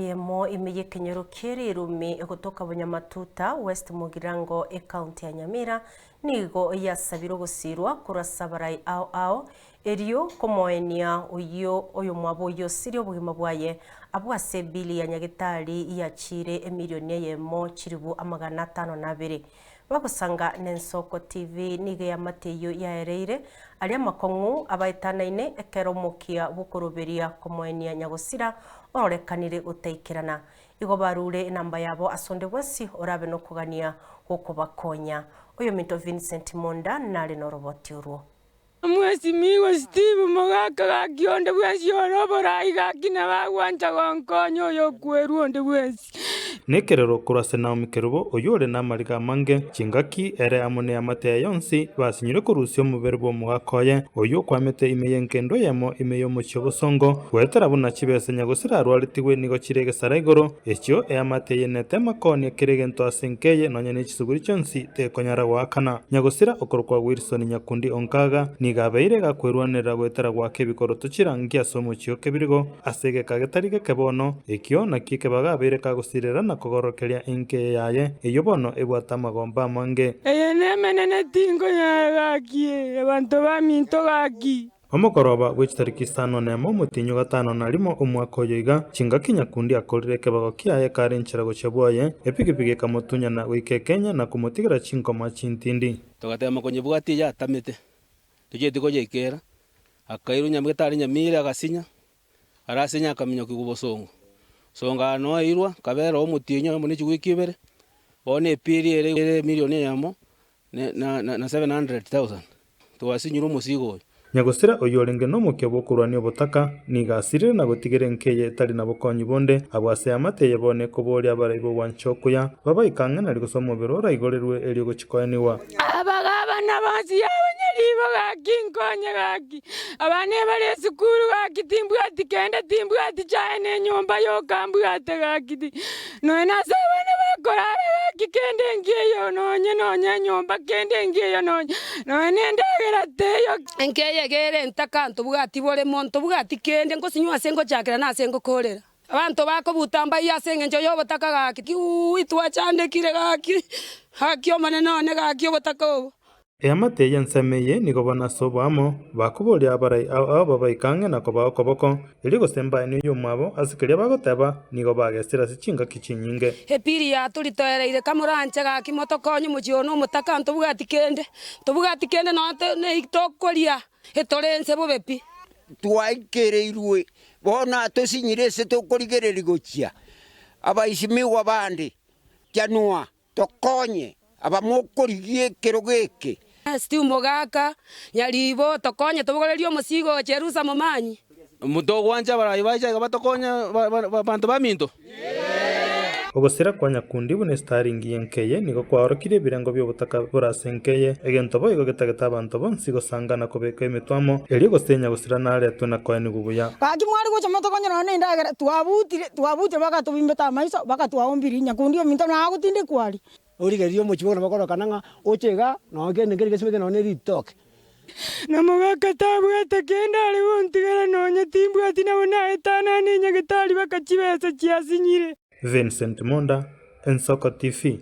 Yemo imeye kenyero kiri rumi kutoka Bunyamatuta West Mugirango county ya Nyamira nigo yasabiro gusirwa kurasabarai ao erio komoenia oyo mwabo yo sirio bugima bwaye abwase bili ya nyagitari yachire emilioni yemo chiribu 502 bagusanga Nensoko TV nige ya mateyo yaereire ali amakongu abaitanaine ekeromokia bukuruberia komoenia nyagosira ororekanire uteikirana igo barure namba yabo asonde wesi orabe no kugania gukubakonya uyo Minto Vincent Monda nari no roboti urwo mwesi migo Steve mogaka gakionde bwesi orobora igakina bagwanja gonkonyo yo kweruonde bwesi nekerero kurase Naomi Kerubo oyore namariga mange chingaki ere amone amate yonsi basinyire kurusyo muberbo mugakoye oyo kwamete imeyenkendo yemo imeyo muchobosongo wetera buna chibese nyagusira rwalitigwe nigo chirege saraigoro ekyo amate yenete makoni kirigento asenkeye nonye n'ikisuguri cyonsi tekonyara gwakana nyagusira okorokwa Wilson Nyakundi onkaga nigabeire gakwerwanira gwetera gwake bikoroto chirangia somo chiyo kebirigo asege kagetarige kebono ekyo nakike bagabeire kagusirera kogorokeria inke yaye eyobono ebwata magomba mange eyenemenene tingo yagakie abantu baminto gaki omokoroba w'itariki 5 nemo mutinyo gatano narimo umwaka oyiga chingaki Nyakundi akorire kebago kiaye kare nchirago chabwaye epigipige kamutunya na wike Kenya na kumutigira chinkoma chintindi togatema konyebwati ya tamete tugete kojekera akairu nyamgetari Nyamira agasinya arasinya akamenya kugubosongo songa no irwa kabera omutinyo muri chigwikibere bone piri ere milioni yamo na 700,000 twasinyira umusigo nyagosira oyorenge no mukebo kurwani obutaka nigasirire na gutigere nkeye tari na bukonyi bonde abwase amateye bone kobori abaraibo wanchokuya baba ikangana ari gusoma birora igorerwe eri guchikoyaniwa abagaba nabasi abanyaribo gakinkonye gaki abane bari sukuru gakitimbu atikenda timbu atichane nyumba yo kambu atagakiti no nasabana bakorara gakikende ngiyo nonye nyumba kende ngiyo nonye ndagera teyo nkeye gere ntakanto bugati bore monto bugati kende ngo sinywa sengo chakira na sengo korera abantu bako butamba yasenge njo yo botaka gaki uitwa chande kire gaki hakyo manene gaki botaka amate yansemeye nigobona sobamo bakubori abarai abo baikanga na kobako iligo semba ni yumabo asikire bagoteba nigo bagesira sichinga kichinyinge epiri ya tulitoereire kamuranche gaki motokonyo mujiono mutakanto bugati kende no ne itokoria etorense bobepi twaikereirwe bona tosinyirese tokorigereri gochia abaishimiwa bandi kyanua tokonye abamokorigie kerogeke Steve mogaka nyaribo tokonye tobogorerio musigo cherusa momanyi mudogo wanja barayibaje batokonya bantu baminto ogosira kwa Nyakundi bune starring yenkeye nigo kwaorokire birengo by'obutaka burasenkeye egento boigo getageta abantu bonsi gosangana kobeka emitwamo eri gosenya gosira nare tuna kwa nigubuya kaki mwari gocha motokonya none ndagera twabutire bakatubimbeta maiso bakatwaombiri Nyakundi ominto na agutinde kwari origerio muchibona bakora kananga ochega no gende ngere gesimeke no neritoke namugaka tabwete kenda ali wontigara nonye timbu atina bona etana ni nyagitari bakachibesa chiasinyire Vincent Monda, Nensoko TV.